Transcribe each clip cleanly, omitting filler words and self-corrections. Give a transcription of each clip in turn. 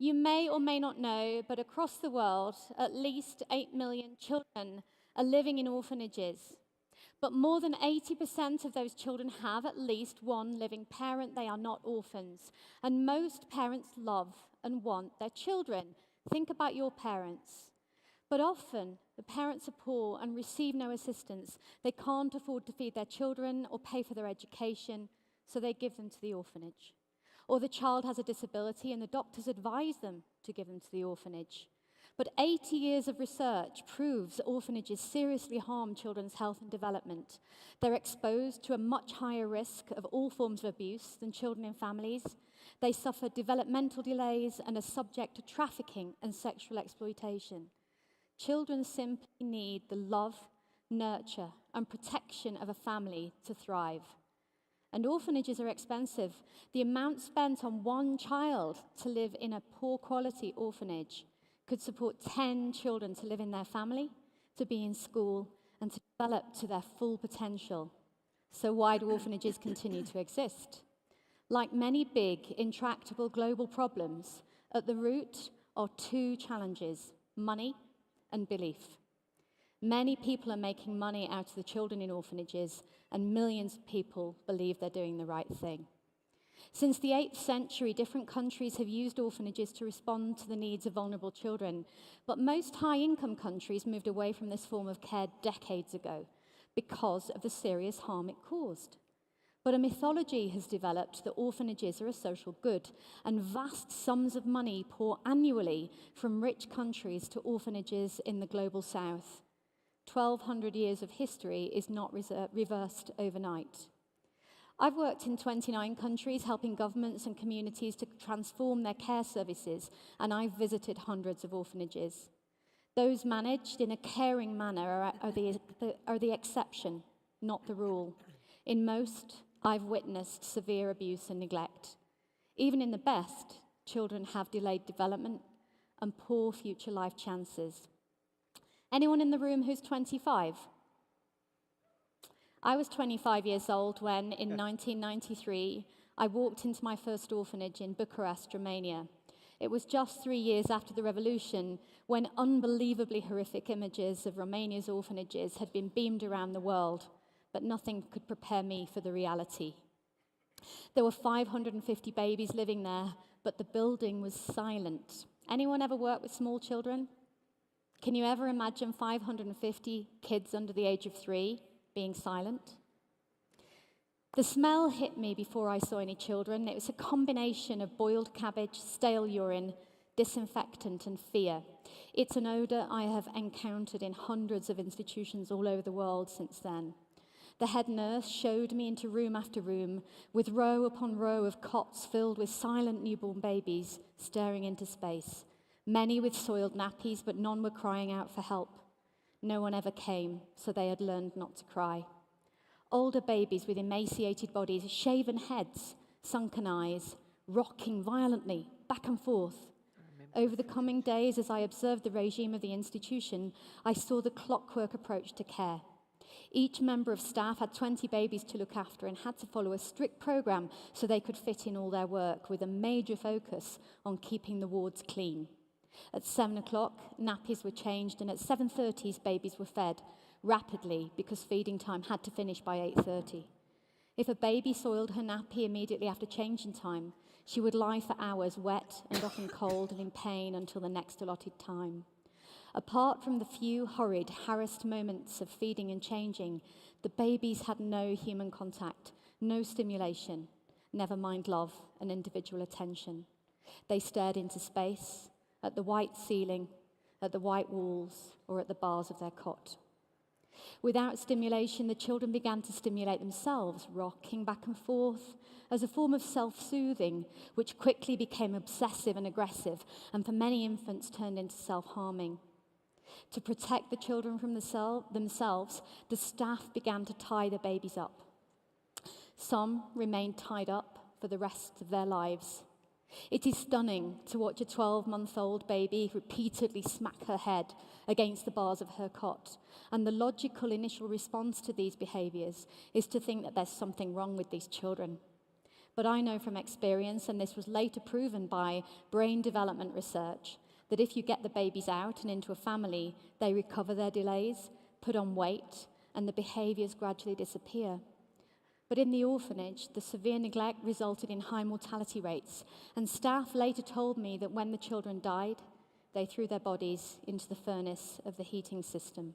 You may or may not know, but across the world, at least 8 million children are living in orphanages. But more than 80% of those children have at least one living parent. They are not orphans. And most parents love and want their children. Think about your parents. But often, the parents are poor and receive no assistance. They can't afford to feed their children or pay for their education, so they give them to the orphanage. Or the child has a disability and the doctors advise them to give them to the orphanage. But 80 years of research proves orphanages seriously harm children's health and development. They're exposed to a much higher risk of all forms of abuse than children in families. They suffer developmental delays and are subject to trafficking and sexual exploitation. Children simply need the love, nurture, and protection of a family to thrive. And orphanages are expensive. The amount spent on one child to live in a poor quality orphanage could support 10 children to live in their family, to be in school, and to develop to their full potential. So why do orphanages continue to exist? Like many big, intractable global problems, at the root are two challenges: money and belief. Many people are making money out of the children in orphanages, and millions of people believe they're doing the right thing. Since the 8th century, different countries have used orphanages to respond to the needs of vulnerable children, but most high-income countries moved away from this form of care decades ago because of the serious harm it caused. But a mythology has developed that orphanages are a social good, and vast sums of money pour annually from rich countries to orphanages in the global south. 1,200 years of history is not reversed overnight. I've worked in 29 countries helping governments and communities to transform their care services, and I've visited hundreds of orphanages. Those managed in a caring manner are the exception, not the rule. In most, I've witnessed severe abuse and neglect. Even in the best, children have delayed development and poor future life chances. Anyone in the room who's 25? I was 25 years old when, in 1993, I walked into my first orphanage in Bucharest, Romania. It was just 3 years after the revolution, when unbelievably horrific images of Romania's orphanages had been beamed around the world, but nothing could prepare me for the reality. There were 550 babies living there, but the building was silent. Anyone ever work with small children? Can you ever imagine 550 kids under the age of 3 being silent? The smell hit me before I saw any children. It was a combination of boiled cabbage, stale urine, disinfectant, and fear. It's an odor I have encountered in hundreds of institutions all over the world since then. The head nurse showed me into room after room, with row upon row of cots filled with silent newborn babies staring into space. Many with soiled nappies, but none were crying out for help. No one ever came, so they had learned not to cry. Older babies with emaciated bodies, shaven heads, sunken eyes, rocking violently back and forth. Over the coming days, as I observed the regime of the institution, I saw the clockwork approach to care. Each member of staff had 20 babies to look after and had to follow a strict program so they could fit in all their work, with a major focus on keeping the wards clean. At 7 o'clock, nappies were changed, and at 7:30, babies were fed rapidly because feeding time had to finish by 8:30. If a baby soiled her nappy immediately after changing time, she would lie for hours wet and often cold and in pain until the next allotted time. Apart from the few hurried, harassed moments of feeding and changing, the babies had no human contact, no stimulation, never mind love and individual attention. They stared into space, at the white ceiling, at the white walls, or at the bars of their cot. Without stimulation, the children began to stimulate themselves, rocking back and forth as a form of self-soothing, which quickly became obsessive and aggressive, and for many infants turned into self-harming. To protect the children from themselves, the staff began to tie the babies up. Some remained tied up for the rest of their lives. It is stunning to watch a 12-month-old baby repeatedly smack her head against the bars of her cot, and the logical initial response to these behaviors is to think that there's something wrong with these children. But I know from experience, and this was later proven by brain development research, that if you get the babies out and into a family, they recover their delays, put on weight, and the behaviours gradually disappear. But in the orphanage, the severe neglect resulted in high mortality rates, and staff later told me that when the children died, they threw their bodies into the furnace of the heating system.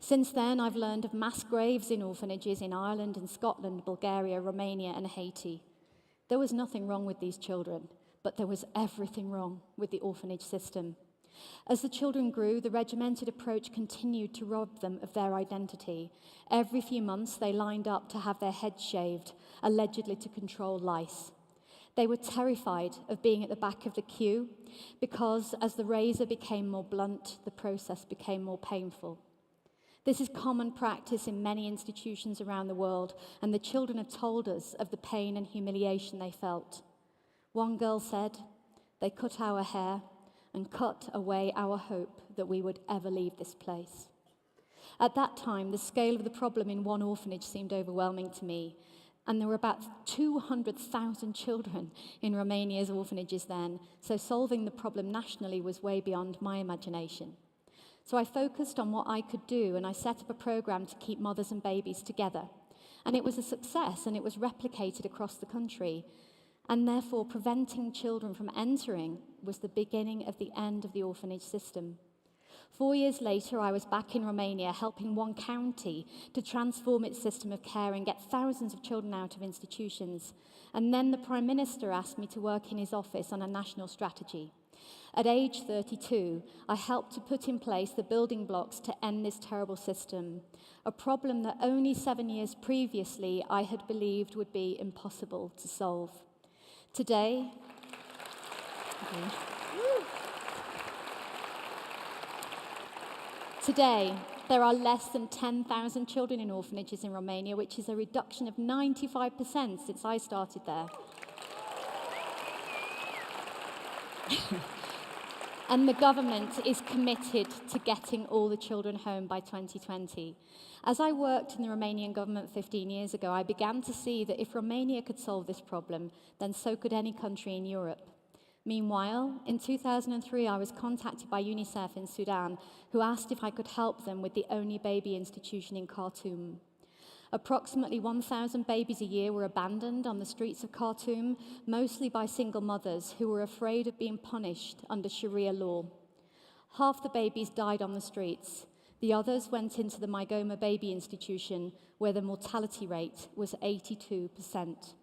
Since then, I've learned of mass graves in orphanages in Ireland and Scotland, Bulgaria, Romania, and Haiti. There was nothing wrong with these children, but there was everything wrong with the orphanage system. As the children grew, the regimented approach continued to rob them of their identity. Every few months, they lined up to have their heads shaved, allegedly to control lice. They were terrified of being at the back of the queue because as the razor became more blunt, the process became more painful. This is common practice in many institutions around the world, and the children have told us of the pain and humiliation they felt. One girl said, "They cut our hair and cut away our hope that we would ever leave this place." At that time, the scale of the problem in one orphanage seemed overwhelming to me, and there were about 200,000 children in Romania's orphanages then, so solving the problem nationally was way beyond my imagination. So I focused on what I could do, and I set up a program to keep mothers and babies together. And it was a success, and it was replicated across the country. And therefore, preventing children from entering was the beginning of the end of the orphanage system. 4 years later, I was back in Romania helping one county to transform its system of care and get thousands of children out of institutions. And then the Prime Minister asked me to work in his office on a national strategy. At age 32, I helped to put in place the building blocks to end this terrible system, a problem that only 7 years previously I had believed would be impossible to solve. Today, there are less than 10,000 children in orphanages in Romania, which is a reduction of 95% since I started there. And the government is committed to getting all the children home by 2020. As I worked in the Romanian government 15 years ago, I began to see that if Romania could solve this problem, then so could any country in Europe. Meanwhile, in 2003, I was contacted by UNICEF in Sudan, who asked if I could help them with the only baby institution in Khartoum. Approximately 1,000 babies a year were abandoned on the streets of Khartoum, mostly by single mothers who were afraid of being punished under Sharia law. Half the babies died on the streets. The others went into the Mygoma Baby Institution, where the mortality rate was 82%.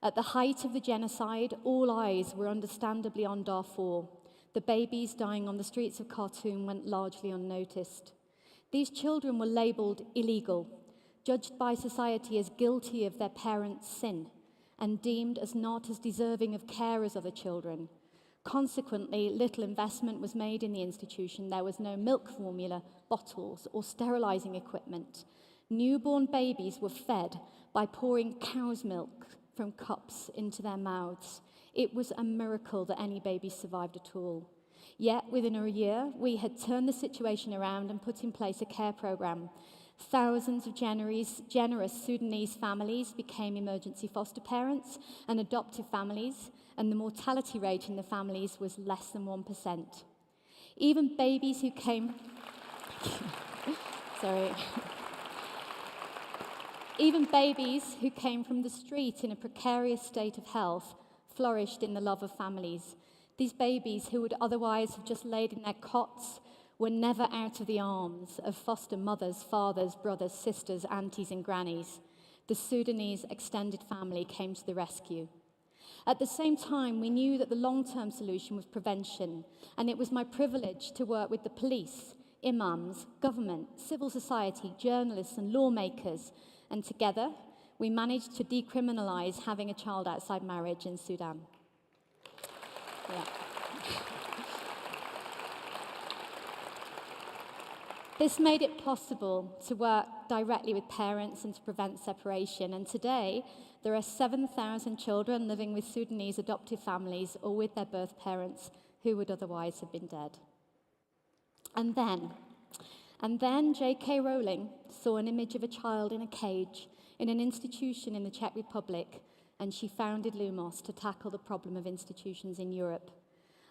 At the height of the genocide, all eyes were understandably on Darfur. The babies dying on the streets of Khartoum went largely unnoticed. These children were labelled illegal, judged by society as guilty of their parents' sin, and deemed as not as deserving of care as other children. Consequently, little investment was made in the institution. There was no milk formula, bottles, or sterilising equipment. Newborn babies were fed by pouring cow's milk from cups into their mouths. It was a miracle that any baby survived at all. Yet, within a year, we had turned the situation around and put in place a care programme. Thousands of generous Sudanese families became emergency foster parents and adoptive families, and the mortality rate in the families was less than 1%. Even babies who came... Even babies who came from the street in a precarious state of health flourished in the love of families. These babies who would otherwise have just laid in their cots were never out of the arms of foster mothers, fathers, brothers, sisters, aunties, and grannies. The Sudanese extended family came to the rescue. At the same time, we knew that the long-term solution was prevention, and it was my privilege to work with the police, imams, government, civil society, journalists, and lawmakers, and together we managed to decriminalise having a child outside marriage in Sudan. Yeah. This made it possible to work directly with parents and to prevent separation. And today, there are 7,000 children living with Sudanese adoptive families or with their birth parents who would otherwise have been dead. And then J.K. Rowling saw an image of a child in a cage in an institution in the Czech Republic and she founded Lumos to tackle the problem of institutions in Europe.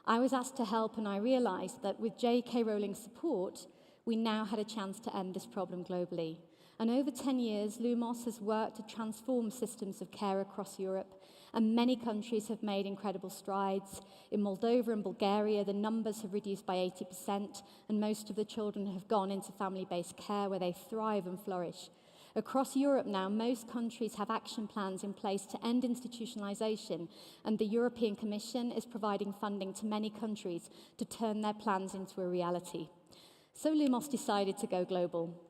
I was asked to help, and I realized that with J.K. Rowling's support, we now had a chance to end this problem globally. And over 10 years, Lumos has worked to transform systems of care across Europe, and many countries have made incredible strides. In Moldova and Bulgaria, the numbers have reduced by 80%, and most of the children have gone into family-based care where they thrive and flourish. Across Europe now, most countries have action plans in place to end institutionalisation, and the European Commission is providing funding to many countries to turn their plans into a reality. So Lumos decided to go global.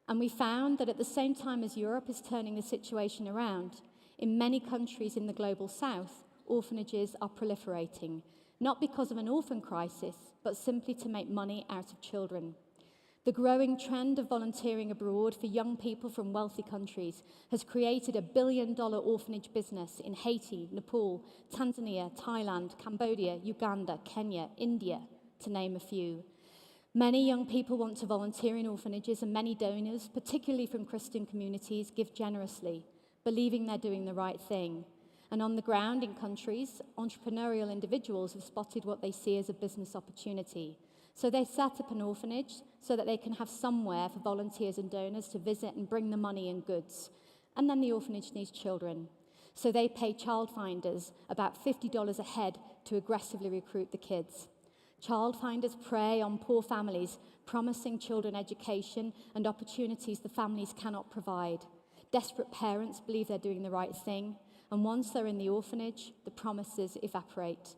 And we found that at the same time as Europe is turning the situation around, in many countries in the global south, orphanages are proliferating, not because of an orphan crisis, but simply to make money out of children. The growing trend of volunteering abroad for young people from wealthy countries has created a billion-dollar orphanage business in Haiti, Nepal, Tanzania, Thailand, Cambodia, Uganda, Kenya, India, to name a few. Many young people want to volunteer in orphanages, and many donors, particularly from Christian communities, give generously, believing they're doing the right thing. And on the ground in countries, entrepreneurial individuals have spotted what they see as a business opportunity. So they set up an orphanage so that they can have somewhere for volunteers and donors to visit and bring the money and goods. And then the orphanage needs children. So they pay childfinders about $50 a head to aggressively recruit the kids. Childfinders prey on poor families, promising children education and opportunities the families cannot provide. Desperate parents believe they're doing the right thing, and once they're in the orphanage, the promises evaporate.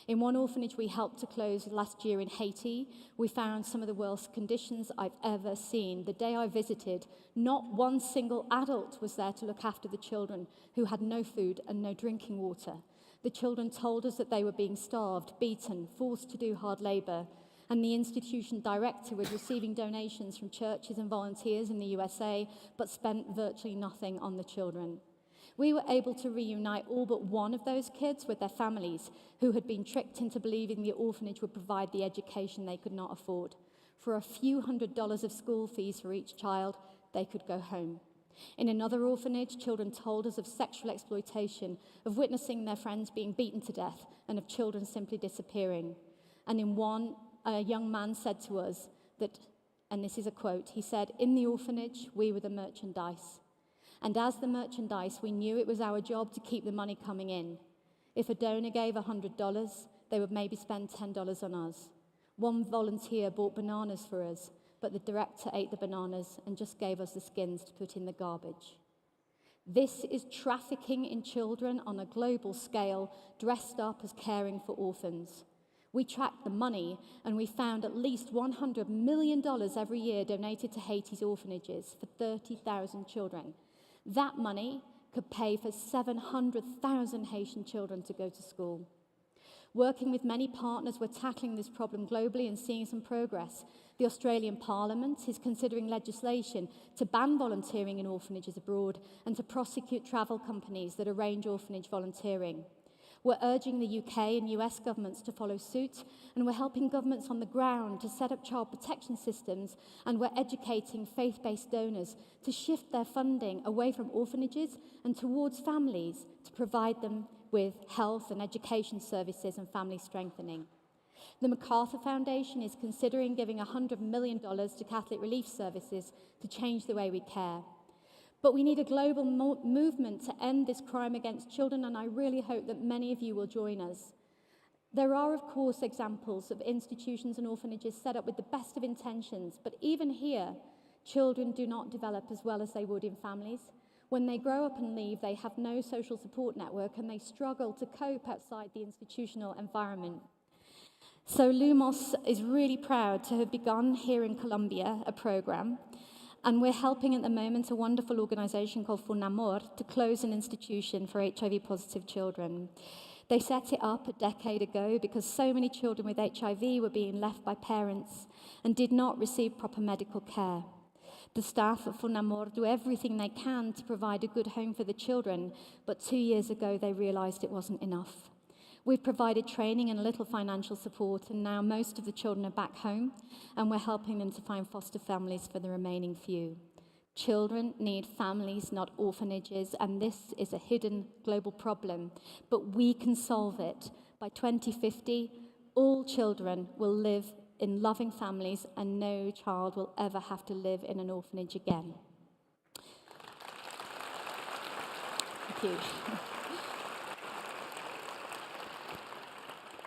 In one orphanage we helped to close last year in Haiti, we found some of the worst conditions I've ever seen. The day I visited, not one single adult was there to look after the children who had no food and no drinking water. The children told us that they were being starved, beaten, forced to do hard labor, and the institution director was receiving donations from churches and volunteers in the USA, but spent virtually nothing on the children. We were able to reunite all but one of those kids with their families who had been tricked into believing the orphanage would provide the education they could not afford. For a few $100s of school fees for each child, they could go home. In another orphanage, children told us of sexual exploitation, of witnessing their friends being beaten to death, and of children simply disappearing. And in one, a young man said to us that, and this is a quote, he said, "In the orphanage, we were the merchandise. And as the merchandise, we knew it was our job to keep the money coming in. If a donor gave $100, they would maybe spend $10 on us. One volunteer bought bananas for us, but the director ate the bananas and just gave us the skins to put in the garbage." This is trafficking in children on a global scale, dressed up as caring for orphans. We tracked the money, and we found at least $100 million every year donated to Haiti's orphanages for 30,000 children. That money could pay for 700,000 Haitian children to go to school. Working with many partners, we're tackling this problem globally and seeing some progress. The Australian Parliament is considering legislation to ban volunteering in orphanages abroad and to prosecute travel companies that arrange orphanage volunteering. We're urging the UK and US governments to follow suit, and we're helping governments on the ground to set up child protection systems, and we're educating faith-based donors to shift their funding away from orphanages and towards families to provide them with health and education services and family strengthening. The MacArthur Foundation is considering giving $100 million to Catholic Relief Services to change the way we care. But we need a global movement to end this crime against children, and I really hope that many of you will join us. There are, of course, examples of institutions and orphanages set up with the best of intentions, but even here, children do not develop as well as they would in families. When they grow up and leave, they have no social support network, and they struggle to cope outside the institutional environment. So Lumos is really proud to have begun here in Colombia a program. And we're helping at the moment a wonderful organisation called Funamor to close an institution for HIV-positive children. They set it up a decade ago because so many children with HIV were being left by parents and did not receive proper medical care. The staff at Funamor do everything they can to provide a good home for the children, but 2 years ago they realised it wasn't enough. We've provided training and a little financial support, and now most of the children are back home, and we're helping them to find foster families for the remaining few. Children need families, not orphanages, and this is a hidden global problem, but we can solve it. By 2050, all children will live in loving families, and no child will ever have to live in an orphanage again. Thank you.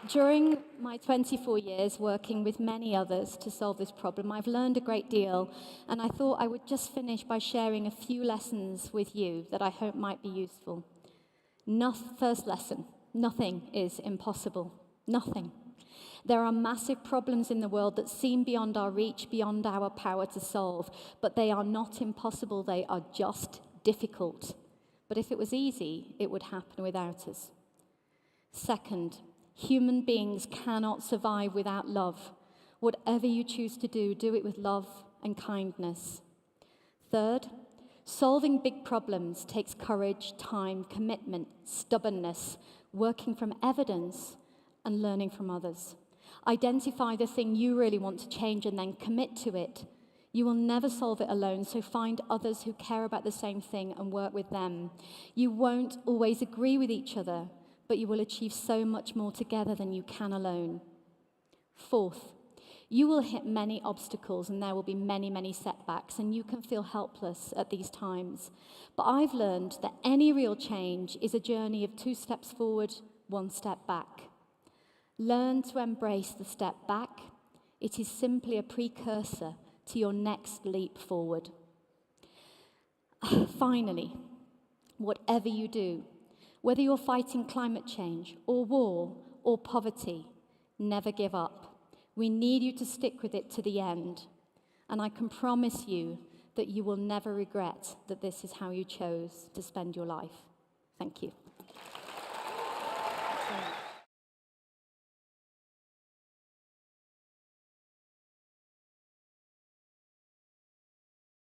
During my 24 years working with many others to solve this problem, I've learned a great deal, and I thought I would just finish by sharing a few lessons with you that I hope might be useful. First lesson, nothing is impossible. Nothing. There are massive problems in the world that seem beyond our reach, beyond our power to solve, but they are not impossible, they are just difficult. But if it was easy, it would happen without us. Second, human beings cannot survive without love. Whatever you choose to do, do it with love and kindness. Third, solving big problems takes courage, time, commitment, stubbornness, working from evidence, and learning from others. Identify the thing you really want to change and then commit to it. You will never solve it alone, so find others who care about the same thing and work with them. You won't always agree with each other, but you will achieve so much more together than you can alone. Fourth, you will hit many obstacles and there will be many, many setbacks, and you can feel helpless at these times. But I've learned that any real change is a journey of 2 steps forward, 1 step back. Learn to embrace the step back. It is simply a precursor to your next leap forward. Finally, whatever you do, whether you're fighting climate change or war or poverty, never give up. We need you to stick with it to the end. And I can promise you that you will never regret that this is how you chose to spend your life. Thank you.